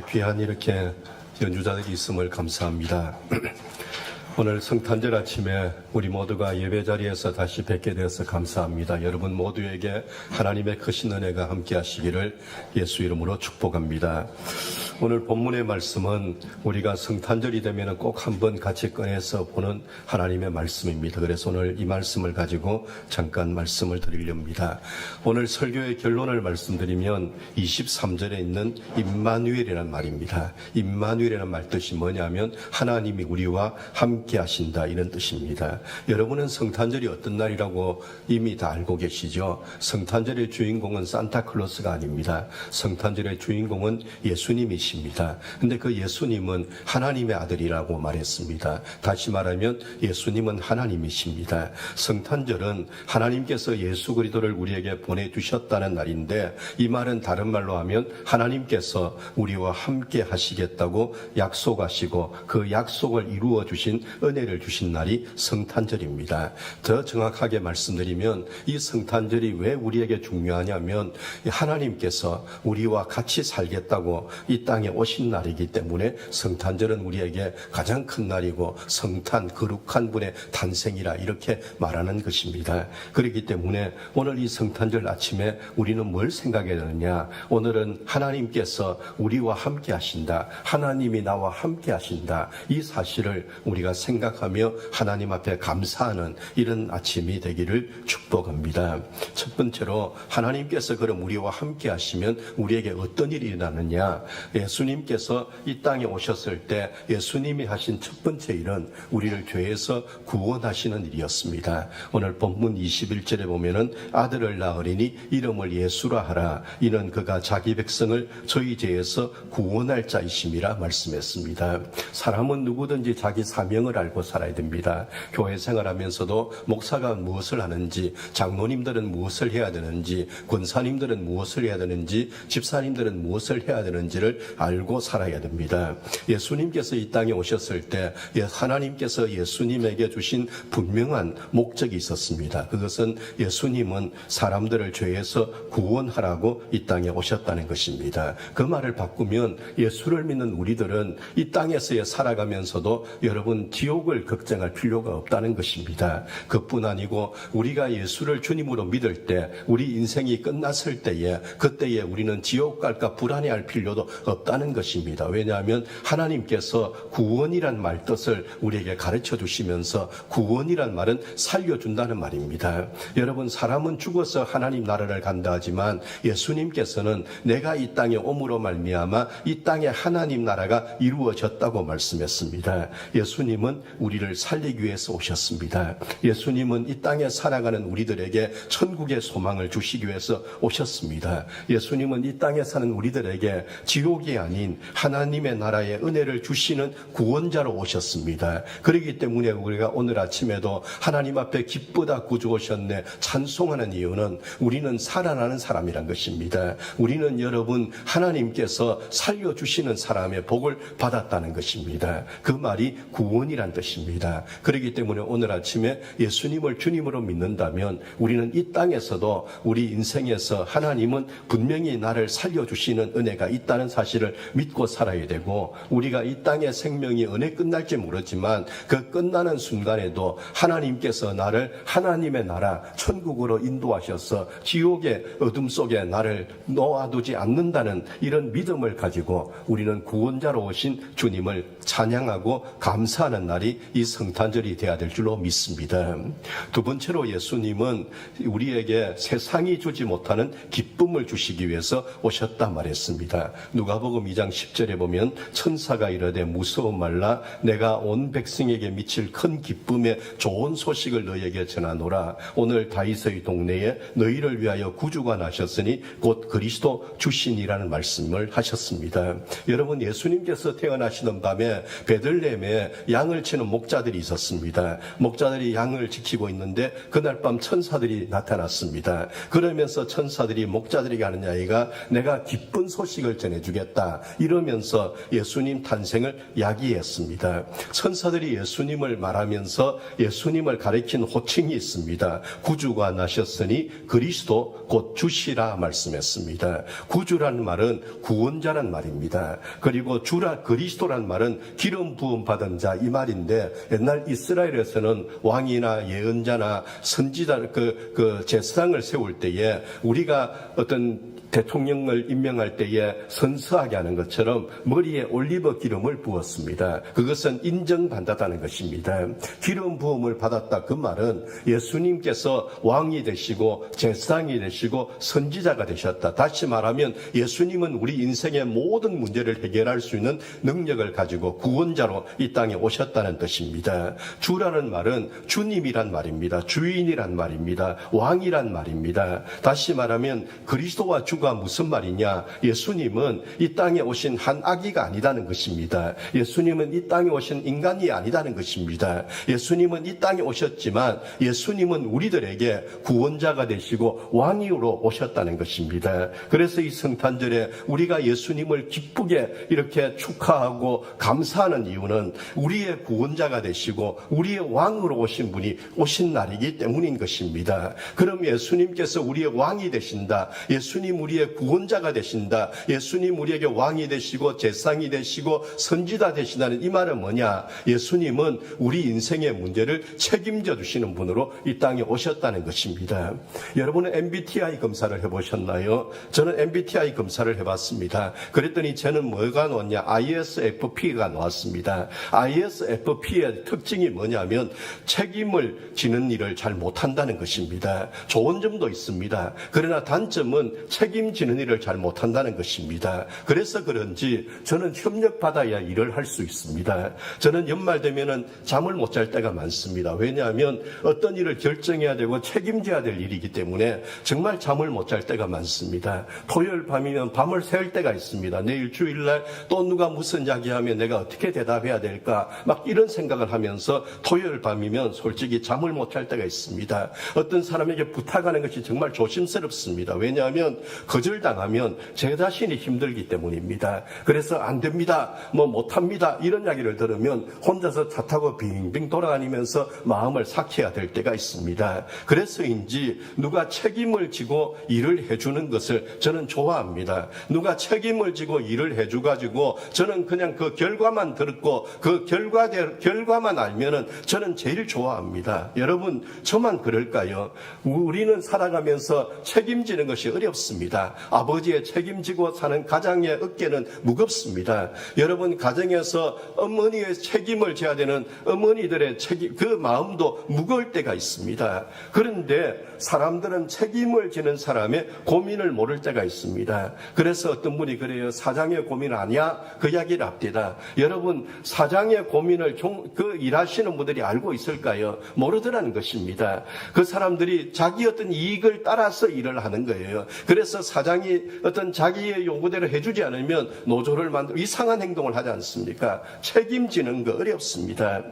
귀한 이렇게 연주자들이 있음을 감사합니다. 오늘 성탄절 아침에 우리 모두가 예배 자리에서 다시 뵙게 되어서 감사합니다. 여러분 모두에게 하나님의 크신 은혜가 함께 하시기를 예수 이름으로 축복합니다. 오늘 본문의 말씀은 우리가 성탄절이 되면 꼭 한번 같이 꺼내서 보는 하나님의 말씀입니다. 그래서 오늘 이 말씀을 가지고 잠깐 말씀을 드리렵니다. 오늘 설교의 결론을 말씀드리면 23절에 있는 임마누엘이라는 말입니다. 임마누엘이라는 말 뜻이 뭐냐면 하나님이 우리와 함께 하신다, 이런 뜻입니다. 여러분은 성탄절이 어떤 날이라고 이미 다 알고 계시죠? 성탄절의 주인공은 산타클로스가 아닙니다. 성탄절의 주인공은 예수님이십니다. 근데 그 예수님은 하나님의 아들이라고 말했습니다. 다시 말하면 예수님은 하나님이십니다. 성탄절은 하나님께서 예수 그리스도를 우리에게 보내주셨다는 날인데, 이 말은 다른 말로 하면 하나님께서 우리와 함께 하시겠다고 약속하시고 그 약속을 이루어 주신 은혜를 주신 날이 성탄절입니다. 더 정확하게 말씀드리면 이 성탄절이 왜 우리에게 중요하냐면 하나님께서 우리와 같이 살겠다고 이 땅에 오신 날이기 때문에 성탄절은 우리에게 가장 큰 날이고 성탄, 거룩한 분의 탄생이라 이렇게 말하는 것입니다. 그렇기 때문에 오늘 이 성탄절 아침에 우리는 뭘 생각해야 되느냐? 오늘은 하나님께서 우리와 함께 하신다, 하나님이 나와 함께 하신다, 이 사실을 우리가 생각하며 하나님 앞에 감사하는 이런 아침이 되기를 축복합니다. 첫 번째로 하나님께서 그럼 우리와 함께 하시면 우리에게 어떤 일이 일어나느냐? 예수님께서 이 땅에 오셨을 때 예수님이 하신 첫 번째 일은 우리를 죄에서 구원하시는 일이었습니다. 오늘 본문 21절에 보면은 아들을 낳으리니 이름을 예수라 하라. 이는 그가 자기 백성을 저희 죄에서 구원할 자이심이라 말씀했습니다. 사람은 누구든지 자기 사명을 알고 살아야 됩니다. 교회 생활하면서도 목사가 무엇을 하는지, 장로님들은 무엇을 해야 되는지, 권사님들은 무엇을 해야 되는지, 집사님들은 무엇을 해야 되는지를 알고 살아야 됩니다. 예수님께서 이 땅에 오셨을 때 하나님께서 예수님에게 주신 분명한 목적이 있었습니다. 그것은 예수님은 사람들을 죄에서 구원하라고 이 땅에 오셨다는 것입니다. 그 말을 바꾸면 예수를 믿는 우리들은 이 땅에서의 살아가면서도 여러분 지옥을 걱정할 필요가 없다는 것입니다. 그뿐 아니고 우리가 예수를 주님으로 믿을 때, 우리 인생이 끝났을 때에, 그때에 우리는 지옥 갈까 불안해할 필요도 없다는 것입니다. 왜냐하면 하나님께서 구원이란 말 뜻을 우리에게 가르쳐 주시면서 구원이란 말은 살려준다는 말입니다. 여러분, 사람은 죽어서 하나님 나라를 간다 하지만 예수님께서는 내가 이 땅에 옴으로 말미암아 이 땅에 하나님 나라가 이루어졌다고 말씀했습니다. 예수님은 우리를 살리기 위해서 오셨습니다. 예수님은 이 땅에 살아가는 우리들에게 천국의 소망을 주시기 위해서 오셨습니다. 예수님은 이 땅에 사는 우리들에게 지옥이 아닌 하나님의 나라의 은혜를 주시는 구원자로 오셨습니다. 그렇기 때문에 우리가 오늘 아침에도 하나님 앞에 기쁘다 구주 오셨네 찬송하는 이유는 우리는 살아나는 사람이란 것입니다. 우리는 여러분 하나님께서 살려주시는 사람의 복을 받았다는 것입니다. 그 말이 구원이란 뜻입니다. 그렇기 때문에 오늘 아침에 예수님을 주님으로 믿는다면 우리는 이 땅에서도 우리 인생에서 하나님은 분명히 나를 살려주시는 은혜가 있다는 사실을 믿고 살아야 되고, 우리가 이 땅의 생명이 언제 끝날지 모르지만 그 끝나는 순간에도 하나님께서 나를 하나님의 나라 천국으로 인도하셔서 지옥의 어둠 속에 나를 놓아두지 않는다는 이런 믿음을 가지고 우리는 구원자로 오신 주님을 찬양하고 감사하는 날이 이 성탄절이 되어야 될 줄로 믿습니다. 두 번째로 예수님은 우리에게 세상이 주지 못하는 기쁨을 주시기 위해서 오셨다 말했습니다. 누가복음 2장 10절에 보면 천사가 이르되 무서워 말라, 내가 온 백성에게 미칠 큰 기쁨의 좋은 소식을 너희에게 전하노라. 오늘 다윗의 동네에 너희를 위하여 구주가 나셨으니 곧 그리스도 주신이라는 말씀을 하셨습니다. 여러분, 예수님께서 태어나시는 밤에 베들레헴에 양을 치는 목자들이 있었습니다. 목자들이 양을 지키고 있는데 그날 밤 천사들이 나타났습니다. 그러면서 천사들이 목자들에게 하는 이야기가 내가 기쁜 소식을 전해주겠다. 오셨다 이러면서 예수님 탄생을 야기했습니다. 천사들이 예수님을 말하면서 예수님을 가리킨 호칭이 있습니다. 구주가 나셨으니 그리스도 곧 주시라 말씀했습니다. 구주라는 말은 구원자란 말입니다. 그리고 그리스도란 말은 기름 부음 받은 자 이 말인데, 옛날 이스라엘에서는 왕이나 예언자나 선지자 그 제사장을 세울 때에 우리가 어떤 대통령을 임명할 때에 선서하게 하는 것처럼 머리에 올리브 기름을 부었습니다. 그것은 인정받았다는 것입니다. 기름 부음을 받았다 그 말은 예수님께서 왕이 되시고 제사장이 되시고 선지자가 되셨다. 다시 말하면 예수님은 우리 인생의 모든 문제를 해결할 수 있는 능력을 가지고 구원자로 이 땅에 오셨다는 뜻입니다. 주라는 말은 주님이란 말입니다. 주인이란 말입니다. 왕이란 말입니다. 다시 말하면 그리스도와 주가 무슨 말이냐? 예수님은 이 땅에 오신 한 아기가 아니다는 것입니다. 예수님은 이 땅에 오신 인간이 아니다는 것입니다. 예수님은 이 땅에 오셨지만 예수님은 우리들에게 구원자가 되시고 왕이로 오셨다는 것입니다. 그래서 이 성탄절에 우리가 예수님을 기쁘게 이렇게 축하하고 감사하는 이유는 우리의 구원자가 되시고 우리의 왕으로 오신 분이 오신 날이기 때문인 것입니다. 그럼 예수님께서 우리의 왕이 되신다. 예수님 우리의 구원자가 되신다. 예수님 우리에게 왕이 되시고 제사장이 되시고 선지자 되신다는 이 말은 뭐냐? 예수님은 우리 인생의 문제를 책임져 주시는 분으로 이 땅에 오셨다는 것입니다. 여러분은 MBTI 검사를 해보셨나요? 저는 MBTI 검사를 해봤습니다. 그랬더니 저는 뭐가 나왔냐? ISFP가 나왔습니다. ISFP의 특징이 뭐냐면 책임을 지는 일을 잘 못한다는 것입니다. 좋은 점도 있습니다. 그러나 단점은 책임지는 일을 잘 못한다는 것입니다. 그래서 그런지 저는 협력받아야 일을 할 수 있습니다. 저는 연말 되면은 잠을 못 잘 때가 많습니다. 왜냐하면 어떤 일을 결정해야 되고 책임져야 될 일이기 때문에 정말 잠을 못 잘 때가 많습니다. 토요일 밤이면 밤을 새울 때가 있습니다. 내일 주일날 또 누가 무슨 이야기하면 내가 어떻게 대답해야 될까 막 이런 생각을 하면서 토요일 밤이면 솔직히 잠을 못 잘 때가 있습니다. 어떤 사람에게 부탁하는 것이 정말 조심스럽습니다. 왜냐하면 거절당하면 제 자신이 힘들기 때문입니다. 그래서 안 됩니다, 못합니다 이런 이야기를 들으면 혼자서 차 타고 빙빙 돌아다니면서 마음을 삭혀야 될 때가 있습니다. 그래서인지 누가 책임을 지고 일을 해주는 것을 저는 좋아합니다. 누가 책임을 지고 일을 해줘가지고 저는 그냥 그 결과만 듣고 그 결과만 알면은 저는 제일 좋아합니다. 여러분 저만 그럴까요? 우리는 살아가면서 책임지는 것이 어렵습니다. 아버지의 책임지고 사는 가장의 어깨는 무겁습니다. 여러분 가정에서 어머니의 책임을 져야 되는 어머니들의 책임, 그 마음도 무거울 때가 있습니다. 그런데 사람들은 책임을 지는 사람의 고민을 모를 때가 있습니다. 그래서 어떤 분이 그래요. 사장의 고민 아니야? 그 이야기를 합니다. 여러분 사장의 고민을 일하시는 분들이 알고 있을까요? 모르더라는 것입니다. 그 사람들이 자기 어떤 이익을 따라서 일을 하는 거예요. 그래서 사장이 어떤 자기의 요구대로 해주지 않으면 노조를 만들고 이상한 행동을 하지 않습니까? 책임지는 거 어렵습니다.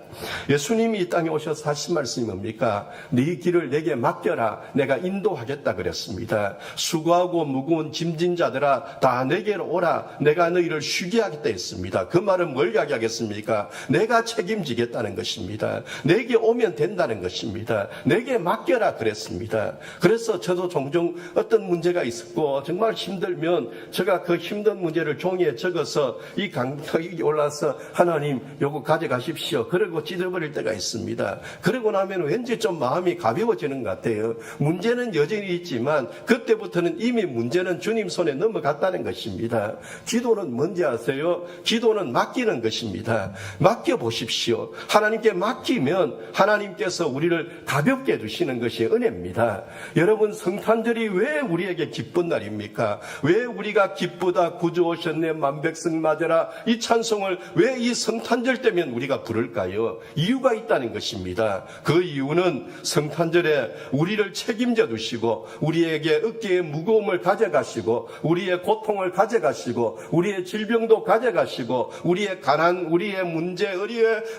예수님이 이 땅에 오셔서 하신 말씀이 뭡니까? 네 길을 내게 맡겨라. 내가 인도하겠다 그랬습니다. 수고하고 무거운 짐진 자들아 다 내게로 오라. 내가 너희를 쉬게 하겠다 했습니다. 그 말은 뭘 이야기하겠습니까? 내가 책임지겠다는 것입니다. 내게 오면 된다는 것입니다. 내게 맡겨라 그랬습니다. 그래서 저도 종종 어떤 문제가 있었고 정말 힘들면 제가 그 힘든 문제를 종이에 적어서 이 강탁이 올라서 하나님 요거 가져가십시오. 그러고 찢어버릴 때가 있습니다. 그러고 나면 왠지 좀 마음이 가벼워지는 것 같아요. 문제는 여전히 있지만 그때부터는 이미 문제는 주님 손에 넘어갔다는 것입니다. 기도는 뭔지 아세요? 기도는 맡기는 것입니다. 맡겨보십시오. 하나님께 맡기면 하나님께서 우리를 가볍게 해주시는 것이 은혜입니다. 여러분 성탄절이 왜 우리에게 기쁜 날입니까? 왜 우리가 기쁘다 구주 오셨네 만백성 맞으라 이 찬송을 왜 이 성탄절 때면 우리가 부를까요? 이유가 있다는 것입니다. 그 이유는 성탄절에 우리를 책임져 주시고 우리에게 어깨의 무거움을 가져가시고 우리의 고통을 가져가시고 우리의 질병도 가져가시고 우리의 가난, 우리의 문제,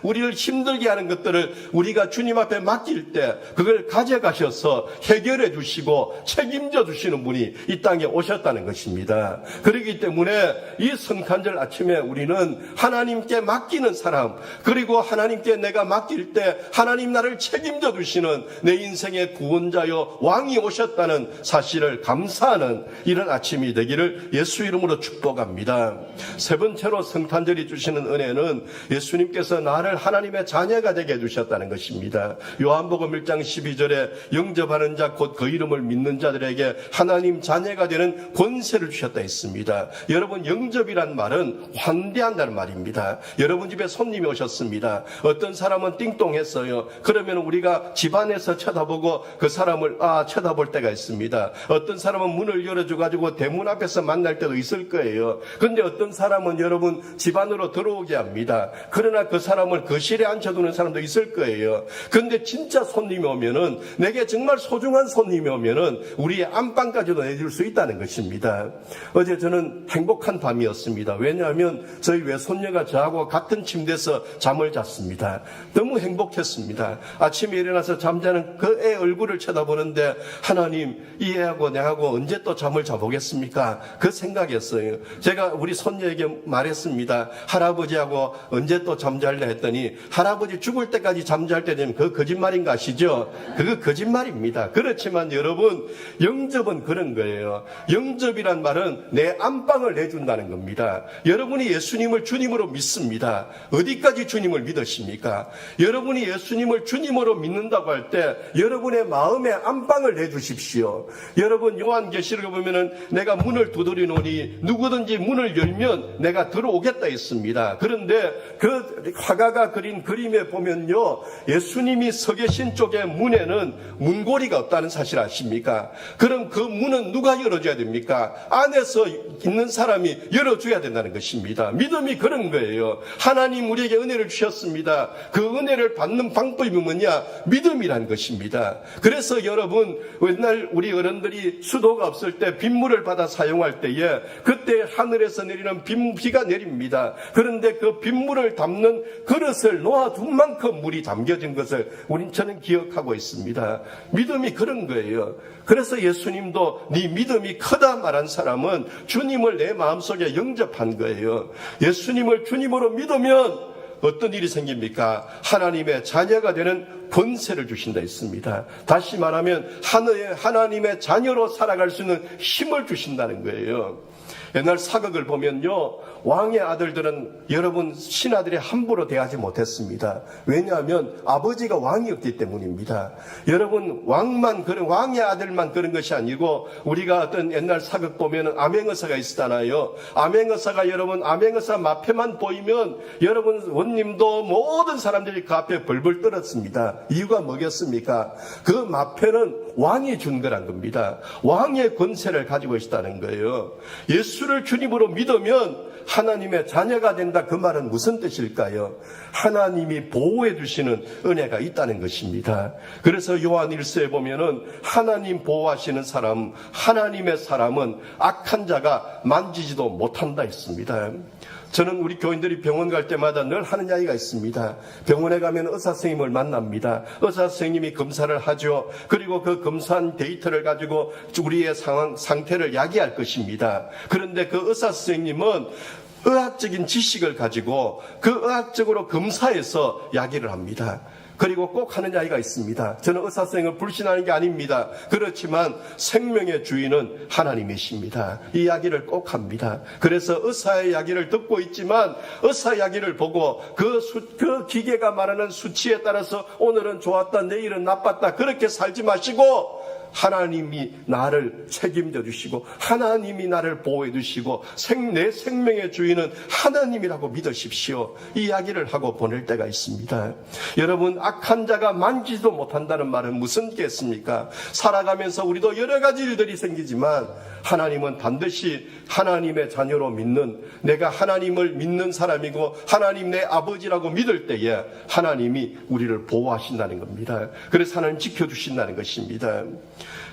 우리를 힘들게 하는 것들을 우리가 주님 앞에 맡길 때 그걸 가져가셔서 해결해 주시고 책임져 주시는 분이 이 땅에 오셨다는 것입니다. 그렇기 때문에 때문에 이 성탄절 아침에 우리는 하나님께 맡기는 사람, 그리고 하나님께 내가 맡길 때 하나님 나를 책임져 주시는 내 인생의 구원자여 왕이 오셨다는 사실을 감사하는 이런 아침이 되기를 예수 이름으로 축복합니다. 세 번째로 성탄절이 주시는 은혜는 예수님께서 나를 하나님의 자녀가 되게 해주셨다는 것입니다. 요한복음 1장 12절에 영접하는 자 곧 그 이름을 믿는 자들에게 하나님 자녀가 되는 권세를 주셨다 했습니다. 여러분, 영접이란 말은 환대한다는 말입니다. 여러분 집에 손님이 오셨습니다. 어떤 사람은 띵동했어요. 그러면 우리가 집안에서 쳐다보고 그 사람을 쳐다볼 때가 있습니다. 어떤 사람은 문을 열어줘가지고 대문 앞에서 만날 때도 있을 거예요. 그런데 어떤 사람은 여러분 집안으로 들어오게 합니다. 그러나 그 사람을 거실에 앉혀두는 사람도 있을 거예요. 그런데 진짜 손님이 오면은, 내게 정말 소중한 손님이 오면은 우리의 안방까지도 내줄 수 있다는 것입니다. 어제 저는 행복한 밤이었습니다. 왜냐하면 저희 외손녀가 저하고 같은 침대에서 잠을 잤습니다. 너무 행복했습니다. 아침에 일어나서 잠자는 그 애 얼굴을 쳐다보는데, 하나님, 이 애하고 내하고 언제 또 잠을 자보겠습니까? 그 생각이었어요. 제가 우리 손녀에게 말했습니다. 할아버지하고 언제 또 잠잘래 했더니, 할아버지 죽을 때까지 잠잘 때 되면 그거 거짓말인 거 아시죠? 그거 거짓말입니다. 그렇지만 여러분, 영접은 그런 거예요. 영접이란 말은 내 안방을 내준다는 겁니다. 여러분이 예수님을 주님으로 믿습니다. 어디까지 주님을 믿으십니까? 여러분이 예수님을 주님으로 믿는다고 할 때 여러분의 마음의 안방을 내주십시오. 여러분, 요한계시록에 보면은 내가 문을 두드리노니 누구든지 문을 열면 내가 들어오겠다 했습니다. 그런데 그 화가가 그린 그림에 보면요, 예수님이 서 계신 쪽의 문에는 문고리가 없다는 사실 아십니까? 그럼 그 문은 누가 열어줘야 됩니까? 안에서 있는 사람이 열어줘야 된다는 것입니다. 믿음이 그런 거예요. 하나님 우리에게 은혜를 주셨습니다. 그 은혜를 받는 방법이 뭐냐? 믿음이란 것입니다. 그래서 여러분, 옛날 우리 어른들이 수도가 없을 때 빗물을 받아 사용할 때에 그때 하늘에서 내리는 비가 내립니다. 그런데 그 빗물을 담는 그릇을 놓아둔 만큼 물이 담겨진 것을 저는 기억하고 있습니다. 믿음이 그런 거예요. 그래서 예수님도 네 믿음이 크다 말한 사람은 주님을 내 마음속에 영접한 거예요. 예수님을 주님으로 믿으면 어떤 일이 생깁니까? 하나님의 자녀가 되는 권세를 주신다 했습니다. 다시 말하면 하나님의 자녀로 살아갈 수 있는 힘을 주신다는 거예요. 옛날 사극을 보면요, 왕의 아들들은 여러분 신하들이 함부로 대하지 못했습니다. 왜냐하면 아버지가 왕이었기 때문입니다. 여러분, 왕의 아들만 그런 것이 아니고, 우리가 어떤 옛날 사극 보면은 암행어사가 있었잖아요. 암행어사가 여러분 암행어사 마패만 보이면 여러분 원님도 모든 사람들이 그 앞에 벌벌 떨었습니다. 이유가 뭐겠습니까? 그 마패는 왕이 준 거란 겁니다. 왕의 권세를 가지고 있다는 거예요. 예수를 주님으로 믿으면 하나님의 자녀가 된다. 그 말은 무슨 뜻일까요? 하나님이 보호해 주시는 은혜가 있다는 것입니다. 그래서 요한 1서에 보면은 하나님 보호하시는 사람, 하나님의 사람은 악한 자가 만지지도 못한다 했습니다. 저는 우리 교인들이 병원 갈 때마다 늘 하는 이야기가 있습니다. 병원에 가면 의사 선생님을 만납니다. 의사 선생님이 검사를 하죠. 그리고 그 검사한 데이터를 가지고 우리의 상태를 야기할 것입니다. 그런데 그 의사 선생님은 의학적인 지식을 가지고 그 의학적으로 검사해서 야기를 합니다. 그리고 꼭 하는 이야기가 있습니다. 저는 의사 선생님을 불신하는 게 아닙니다. 그렇지만 생명의 주인은 하나님이십니다. 이 이야기를 꼭 합니다. 그래서 의사의 이야기를 듣고 있지만 의사 이야기를 보고 그 기계가 말하는 수치에 따라서 오늘은 좋았다, 내일은 나빴다, 그렇게 살지 마시고 하나님이 나를 책임져 주시고 하나님이 나를 보호해 주시고 내 생명의 주인은 하나님이라고 믿으십시오. 이 이야기를 하고 보낼 때가 있습니다. 여러분, 악한 자가 만지지도 못한다는 말은 무슨 겠습니까? 살아가면서 우리도 여러 가지 일들이 생기지만 하나님은 반드시 하나님의 자녀로 믿는, 내가 하나님을 믿는 사람이고 하나님 내 아버지라고 믿을 때에 하나님이 우리를 보호하신다는 겁니다. 그래서 하나님 지켜주신다는 것입니다.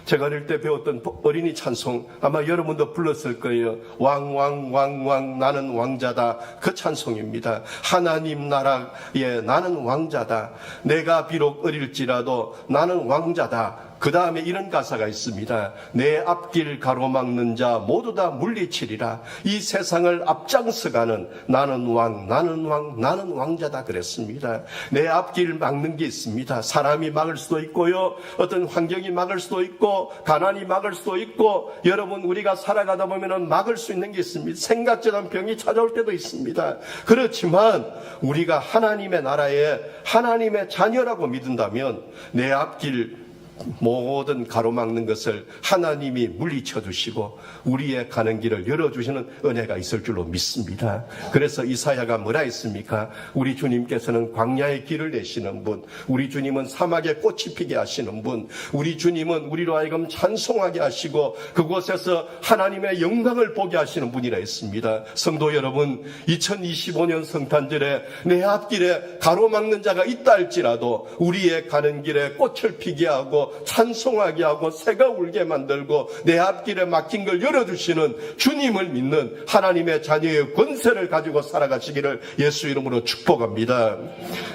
제가 어릴 때 배웠던 어린이 찬송, 아마 여러분도 불렀을 거예요. 왕 나는 왕자다. 그 찬송입니다. 하나님 나라에 나는 왕자다. 내가 비록 어릴지라도 나는 왕자다. 그 다음에 이런 가사가 있습니다. 내 앞길 가로막는 자 모두 다 물리치리라. 이 세상을 앞장서가는 나는 왕, 나는 왕, 나는 왕자다 그랬습니다. 내 앞길 막는 게 있습니다. 사람이 막을 수도 있고요. 어떤 환경이 막을 수도 있고 가난이 막을 수도 있고 여러분 우리가 살아가다 보면은 막을 수 있는 게 있습니다. 생각지 않은 병이 찾아올 때도 있습니다. 그렇지만 우리가 하나님의 나라에 하나님의 자녀라고 믿는다면 내 앞길 모든 가로막는 것을 하나님이 물리쳐 주시고 우리의 가는 길을 열어주시는 은혜가 있을 줄로 믿습니다. 그래서 이사야가 뭐라 했습니까? 우리 주님께서는 광야의 길을 내시는 분, 우리 주님은 사막에 꽃이 피게 하시는 분, 우리 주님은 우리로 하여금 찬송하게 하시고 그곳에서 하나님의 영광을 보게 하시는 분이라 했습니다. 성도 여러분, 2025년 성탄절에 내 앞길에 가로막는 자가 있다 할지라도 우리의 가는 길에 꽃을 피게 하고 찬송하게 하고 새가 울게 만들고 내 앞길에 막힌 걸 열어주시는 주님을 믿는 하나님의 자녀의 권세를 가지고 살아가시기를 예수 이름으로 축복합니다.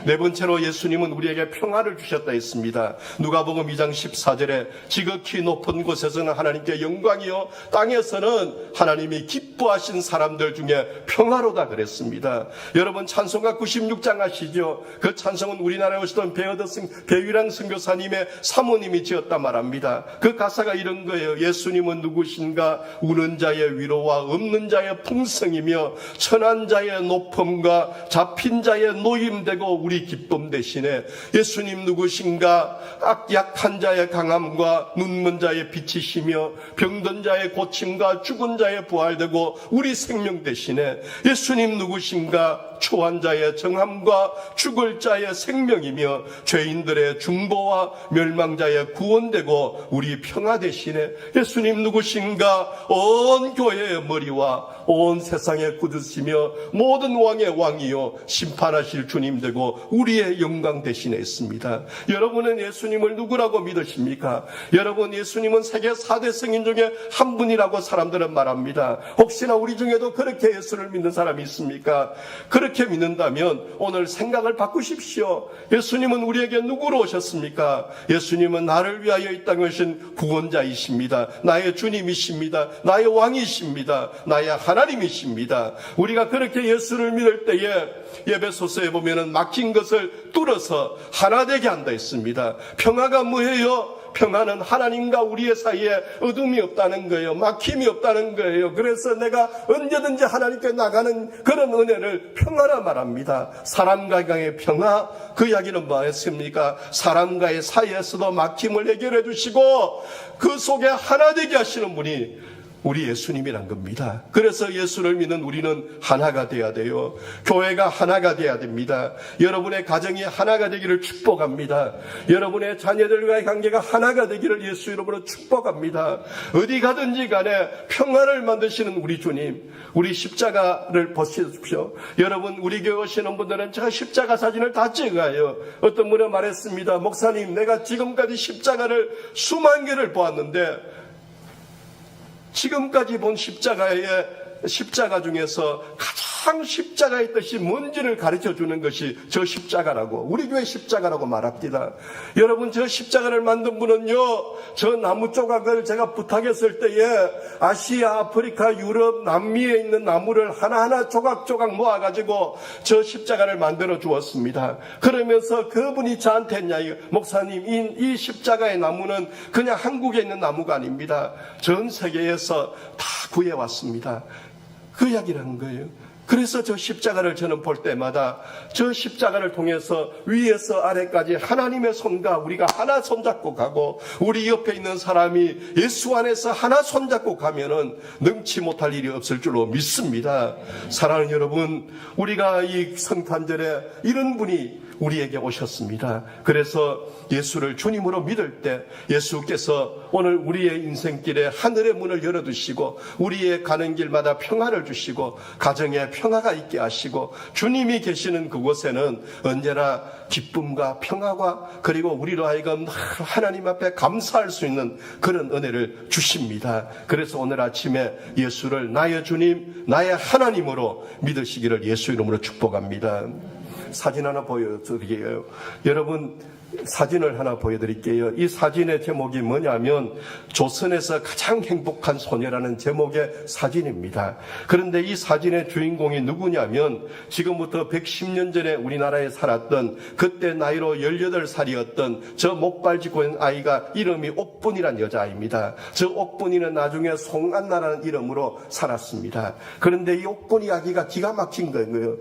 네 번째로 예수님은 우리에게 평화를 주셨다 했습니다. 누가복음 2장 14절에 지극히 높은 곳에서는 하나님께 영광이요 땅에서는 하나님이 기뻐하신 사람들 중에 평화로다 그랬습니다. 여러분 찬송가 96장 아시죠? 그 찬송은 우리나라에 오시던 배유랑 선교사님의 사모님이 지었다 말합니다. 그 가사가 이런 거예요. 예수님은 누구신가? 우는 자의 위로와 없는 자의 풍성이며 천한 자의 높음과 잡힌 자의 노임되고 우리 기쁨 대신에 예수님 누구신가? 약한 자의 강함과 눈먼 자의 빛이시며 병든 자의 고침과 죽은 자의 부활되고 우리 생명 대신에 예수님 누구신가? 초한 자의 정함과 죽을 자의 생명이며 죄인들의 중보와 멸망자의 구원되고 우리 평화 대신에 예수님 누구신가? 온 교회의 머리와 온 세상의 구주시며 모든 왕의 왕이요 심판하실 주님 되고 우리의 영광 대신에 있습니다. 여러분은 예수님을 누구라고 믿으십니까? 여러분 예수님은 세계 4대 성인 중에 한 분이라고 사람들은 말합니다. 혹시나 우리 중에도 그렇게 예수를 믿는 사람이 있습니까? 그렇게 믿는다면 오늘 생각을 바꾸십시오. 예수님은 우리에게 누구로 오셨습니까? 예수님은 나를 위하여 이 땅에 오신 구원자이십니다. 나의 주님이십니다. 나의 왕이십니다. 나의 하나님이십니다. 우리가 그렇게 예수를 믿을 때에 에베소서에 보면은 막힌 것을 뚫어서 하나 되게 한다 했습니다. 평화가 뭐예요? 평화는 하나님과 우리의 사이에 어둠이 없다는 거예요. 막힘이 없다는 거예요. 그래서 내가 언제든지 하나님께 나가는 그런 은혜를 평화라 말합니다. 사람과의 평화, 그 이야기는 뭐였습니까? 사람과의 사이에서도 막힘을 해결해 주시고 그 속에 하나 되게 하시는 분이 우리 예수님이란 겁니다. 그래서 예수를 믿는 우리는 하나가 돼야 돼요. 교회가 하나가 돼야 됩니다. 여러분의 가정이 하나가 되기를 축복합니다. 여러분의 자녀들과의 관계가 하나가 되기를 예수 이름으로 축복합니다. 어디 가든지 간에 평화를 만드시는 우리 주님, 우리 십자가를 보십시오. 여러분 우리 교회 오시는 분들은 제가 십자가 사진을 다 찍어요. 어떤 분은 말했습니다. 목사님, 내가 지금까지 십자가를 수만 개를 보았는데 지금까지 본 십자가 중에서 가장 십자가의 뜻이 뭔지를 가르쳐 주는 것이 저 십자가라고, 우리 교회 십자가라고 말합니다. 여러분, 저 십자가를 만든 분은요, 저 나무 조각을 제가 부탁했을 때에 아시아, 아프리카, 유럽, 남미에 있는 나무를 하나하나 조각조각 모아가지고 저 십자가를 만들어 주었습니다. 그러면서 그분이 저한테 했냐, 목사님, 이 십자가의 나무는 그냥 한국에 있는 나무가 아닙니다. 전 세계에서 다 구해왔습니다. 그 이야기라는 거예요. 그래서 저 십자가를 저는 볼 때마다 저 십자가를 통해서 위에서 아래까지 하나님의 손과 우리가 하나 손잡고 가고 우리 옆에 있는 사람이 예수 안에서 하나 손잡고 가면은 능치 못할 일이 없을 줄로 믿습니다. 사랑하는 여러분, 우리가 이 성탄절에 이런 분이 우리에게 오셨습니다. 그래서 예수를 주님으로 믿을 때 예수께서 오늘 우리의 인생길에 하늘의 문을 열어두시고 우리의 가는 길마다 평화를 주시고 가정에 평화가 있게 하시고 주님이 계시는 그곳에는 언제나 기쁨과 평화가 그리고 우리로 하여금 하나님 앞에 감사할 수 있는 그런 은혜를 주십니다. 그래서 오늘 아침에 예수를 나의 주님, 나의 하나님으로 믿으시기를 예수 이름으로 축복합니다. 사진 하나 보여드릴게요. 여러분, 사진을 하나 보여드릴게요. 이 사진의 제목이 뭐냐면 조선에서 가장 행복한 소녀라는 제목의 사진입니다. 그런데 이 사진의 주인공이 누구냐면 지금부터 110년 전에 우리나라에 살았던 그때 나이로 18살이었던 저 목발 짚고 있는 아이가 이름이 옥분이란 여자아이입니다. 저 옥분이는 나중에 송안나라는 이름으로 살았습니다. 그런데 이 옥분 이야기가 기가 막힌 거예요.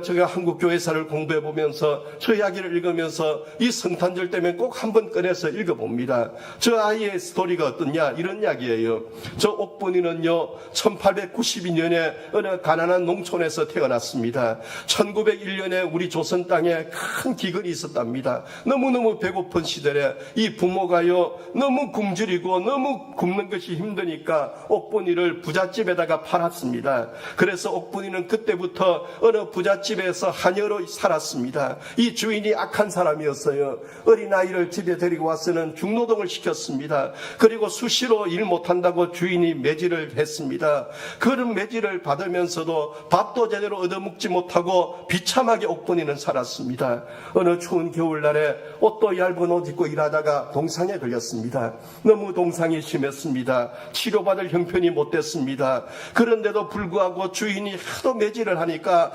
제가 한국교회사를 공부해 보면서 저 이야기를 읽으면서 이 성탄절 때문에 꼭 한번 꺼내서 읽어봅니다. 저 아이의 스토리가 어떠냐 이런 이야기예요. 저 옥분이는요 1892년에 어느 가난한 농촌에서 태어났습니다. 1901년에 우리 조선 땅에 큰 기근이 있었답니다. 너무너무 배고픈 시절에 이 부모가요 너무 굶주리고 너무 굶는 것이 힘드니까 옥분이를 부잣집에다가 팔았습니다. 그래서 옥분이는 그때부터 어느 부잣집에서 하녀로 살았습니다. 이 주인이 악한 사람이었어요. 어린아이를 집에 데리고 와서는 중노동을 시켰습니다. 그리고 수시로 일 못한다고 주인이 매질을 했습니다. 그런 매질을 받으면서도 밥도 제대로 얻어먹지 못하고 비참하게 옥분이는 살았습니다. 어느 추운 겨울날에 옷도 얇은 옷 입고 일하다가 동상에 걸렸습니다. 너무 동상이 심했습니다. 치료받을 형편이 못 됐습니다. 그런데도 불구하고 주인이 하도 매질을 하니까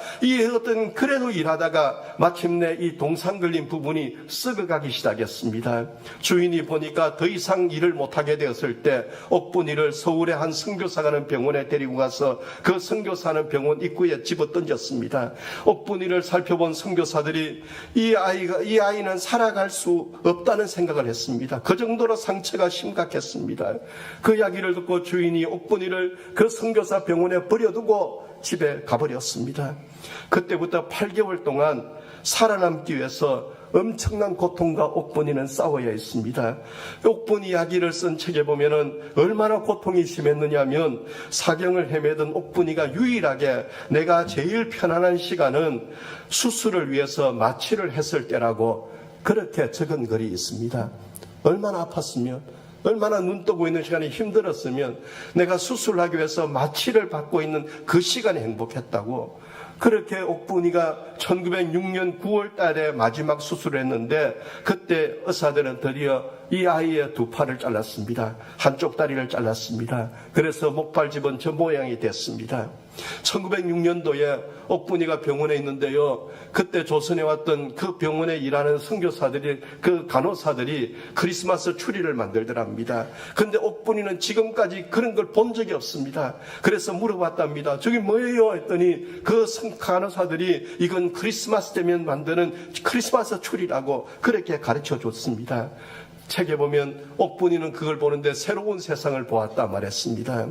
그래도 일하다가 마침내 이 동상 걸린 부분이 썩어가기 시작했습니다. 주인이 보니까 더 이상 일을 못하게 되었을 때 옥분이를 서울의 한 선교사가는 병원에 데리고 가서 그 선교사는 병원 입구에 집어 던졌습니다. 옥분이를 살펴본 선교사들이 이 아이는 살아갈 수 없다는 생각을 했습니다. 그 정도로 상처가 심각했습니다. 그 이야기를 듣고 주인이 옥분이를 그 선교사 병원에 버려두고 집에 가버렸습니다. 그때부터 8개월 동안 살아남기 위해서 엄청난 고통과 옥분이는 싸워야 했습니다. 옥분이 이야기를 쓴 책에 보면은 얼마나 고통이 심했느냐면 사경을 헤매던 옥분이가 유일하게 내가 제일 편안한 시간은 수술을 위해서 마취를 했을 때라고 그렇게 적은 글이 있습니다. 얼마나 아팠으면 얼마나 눈 뜨고 있는 시간이 힘들었으면 내가 수술하기 위해서 마취를 받고 있는 그 시간이 행복했다고. 그렇게 옥분이가 1906년 9월 달에 마지막 수술을 했는데 그때 의사들은 드디어 이 아이의 두 팔을 잘랐습니다. 한쪽 다리를 잘랐습니다. 그래서 목발집은 저 모양이 됐습니다. 1906년도에 옥분이가 병원에 있는데요. 그때 조선에 왔던 그 병원에 일하는 선교사들이 그 간호사들이 크리스마스 추리를 만들더랍니다. 그런데 옥분이는 지금까지 그런 걸 본 적이 없습니다. 그래서 물어봤답니다. 저게 뭐예요? 했더니 그 간호사들이 이건 크리스마스 때면 만드는 크리스마스 추리라고 그렇게 가르쳐 줬습니다. 책에 보면 옥분이는 그걸 보는데 새로운 세상을 보았다 말했습니다.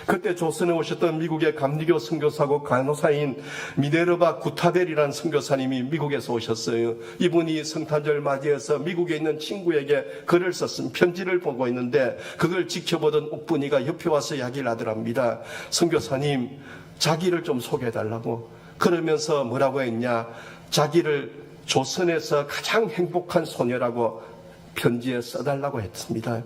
그때 조선에 오셨던 미국의 감리교 선교사고 간호사인 미네르바 구타벨이라는 선교사님이 미국에서 오셨어요. 이분이 성탄절 맞이해서 미국에 있는 친구에게 글을 썼습니다. 편지를 보고 있는데 그걸 지켜보던 옥분이가 옆에 와서 이야기를 하더랍니다. 선교사님, 자기를 좀 소개해달라고. 그러면서 뭐라고 했냐, 자기를 조선에서 가장 행복한 소녀라고 편지에 써달라고 했습니다.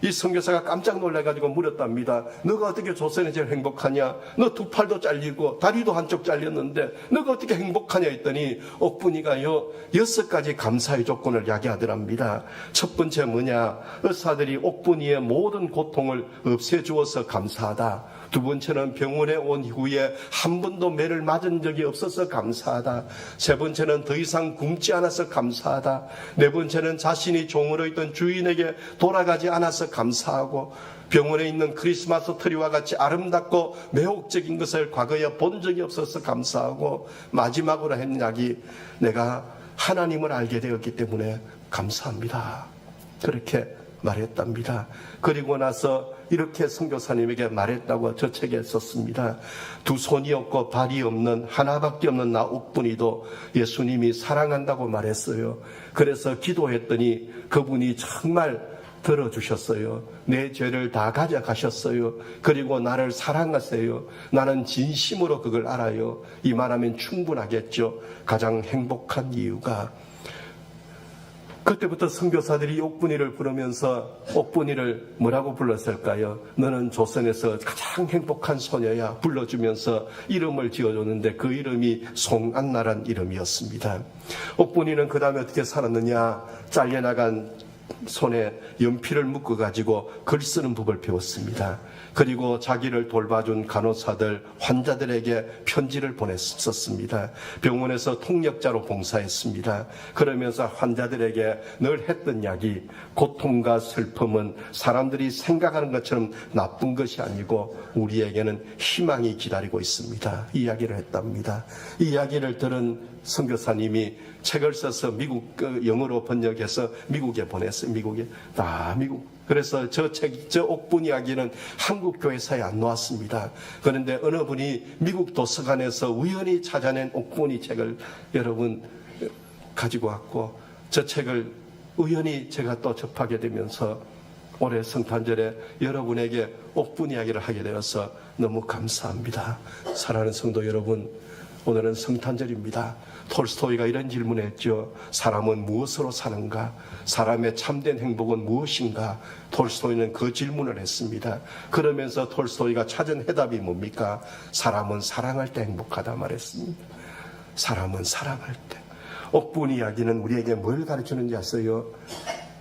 이 선교사가 깜짝 놀라가지고 물었답니다. 너가 어떻게 조선에 제일 행복하냐? 너 두 팔도 잘리고 다리도 한쪽 잘렸는데 너가 어떻게 행복하냐 했더니 옥분이가요 6가지 감사의 조건을 이야기하더랍니다. 첫 번째 뭐냐? 의사들이 옥분이의 모든 고통을 없애주어서 감사하다. 두 번째는 병원에 온 이후에 한 번도 매를 맞은 적이 없어서 감사하다. 세 번째는 더 이상 굶지 않아서 감사하다. 네 번째는 자신이 종으로 있던 주인에게 돌아가지 않아서 감사하고, 병원에 있는 크리스마스 트리와 같이 아름답고 매혹적인 것을 과거에 본 적이 없어서 감사하고, 마지막으로 한 이야기, 내가 하나님을 알게 되었기 때문에 감사합니다. 그렇게 말했답니다. 그리고 나서 이렇게 선교사님에게 말했다고 저 책에 썼습니다. 두 손이 없고 발이 없는 하나밖에 없는 나 옥분이도 예수님이 사랑한다고 말했어요. 그래서 기도했더니 그분이 정말 들어주셨어요. 내 죄를 다 가져가셨어요. 그리고 나를 사랑하세요. 나는 진심으로 그걸 알아요. 이 말하면 충분하겠죠. 가장 행복한 이유가 그때부터 선교사들이 옥분이를 부르면서 옥분이를 뭐라고 불렀을까요? 너는 조선에서 가장 행복한 소녀야 불러주면서 이름을 지어줬는데 그 이름이 송안나란 이름이었습니다. 옥분이는 그 다음에 어떻게 살았느냐? 잘려나간 손에 연필을 묶어가지고 글 쓰는 법을 배웠습니다. 그리고 자기를 돌봐준 간호사들, 환자들에게 편지를 보냈었습니다. 병원에서 통역자로 봉사했습니다. 그러면서 환자들에게 늘 했던 이야기, 고통과 슬픔은 사람들이 생각하는 것처럼 나쁜 것이 아니고 우리에게는 희망이 기다리고 있습니다. 이야기를 했답니다. 이 이야기를 들은 선교사님이 책을 써서 미국 영어로 번역해서 미국에 보냈어요. 미국. 그래서 저 옥분 이야기는 한국 교회사에 안 나왔습니다. 그런데 어느 분이 미국 도서관에서 우연히 찾아낸 옥분이 책을 여러분 가지고 왔고, 저 책을 우연히 제가 또 접하게 되면서 올해 성탄절에 여러분에게 옥분 이야기를 하게 되어서 너무 감사합니다. 사랑하는 성도 여러분, 오늘은 성탄절입니다. 톨스토이가 이런 질문을 했죠. 사람은 무엇으로 사는가? 사람의 참된 행복은 무엇인가? 톨스토이는 그 질문을 했습니다. 그러면서 톨스토이가 찾은 해답이 뭡니까? 사람은 사랑할 때 행복하다 말했습니다. 사람은 사랑할 때. 옥분 이야기는 우리에게 뭘 가르치는지 아세요?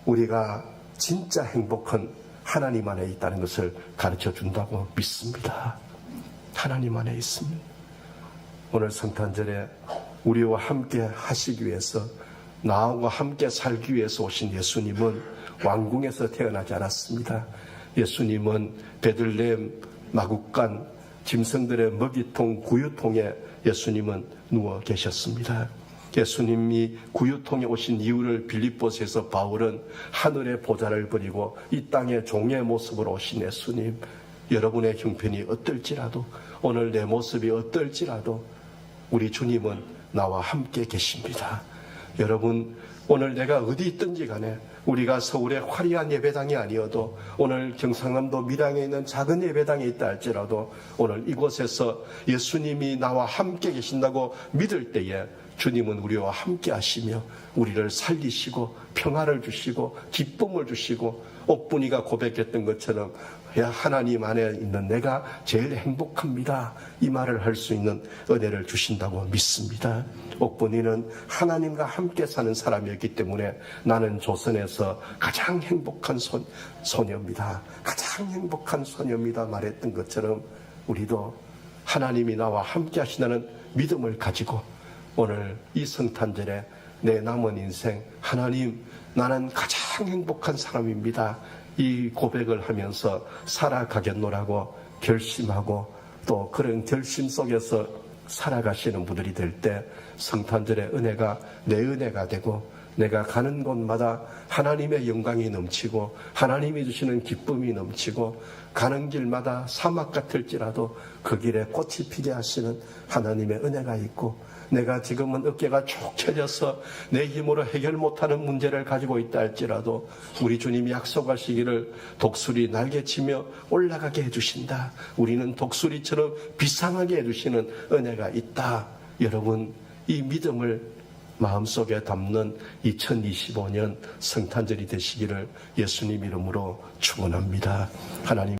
우리가 진짜 행복은 하나님 안에 있다는 것을 가르쳐 준다고 믿습니다. 하나님 안에 있습니다. 오늘 성탄절에 우리와 함께 하시기 위해서, 나와 함께 살기 위해서 오신 예수님은 왕궁에서 태어나지 않았습니다. 예수님은 베들레헴 마구간 짐승들의 먹이통 구유통에 예수님은 누워 계셨습니다. 예수님이 구유통에 오신 이유를 빌립보서에서 바울은 하늘의 보좌를 버리고 이 땅의 종의 모습으로 오신 예수님, 여러분의 형편이 어떨지라도, 오늘 내 모습이 어떨지라도 우리 주님은 나와 함께 계십니다. 여러분, 오늘 내가 어디 있든지 간에, 우리가 서울의 화려한 예배당이 아니어도, 오늘 경상남도 밀양에 있는 작은 예배당에 있다 할지라도, 오늘 이곳에서 예수님이 나와 함께 계신다고 믿을 때에 주님은 우리와 함께 하시며 우리를 살리시고 평안을 주시고 기쁨을 주시고, 옥분이가 고백했던 것처럼 하나님 안에 있는 내가 제일 행복합니다, 이 말을 할 수 있는 은혜를 주신다고 믿습니다. 옥분이는 하나님과 함께 사는 사람이었기 때문에 나는 조선에서 가장 행복한 소녀입니다, 가장 행복한 소녀입니다 말했던 것처럼, 우리도 하나님이 나와 함께 하신다는 믿음을 가지고 오늘 이 성탄절에 내 남은 인생, 하나님, 나는 가장 행복한 사람입니다, 이 고백을 하면서 살아가겠노라고 결심하고, 또 그런 결심 속에서 살아가시는 분들이 될 때 성탄절의 은혜가 내 은혜가 되고, 내가 가는 곳마다 하나님의 영광이 넘치고 하나님이 주시는 기쁨이 넘치고, 가는 길마다 사막 같을지라도 그 길에 꽃이 피게 하시는 하나님의 은혜가 있고, 내가 지금은 어깨가 쭉 처져서 내 힘으로 해결 못하는 문제를 가지고 있다 할지라도 우리 주님이 약속하시기를 독수리 날개치며 올라가게 해주신다, 우리는 독수리처럼 비상하게 해주시는 은혜가 있다. 여러분, 이 믿음을 마음속에 담는 2025년 성탄절이 되시기를 예수님 이름으로 축원합니다. 하나님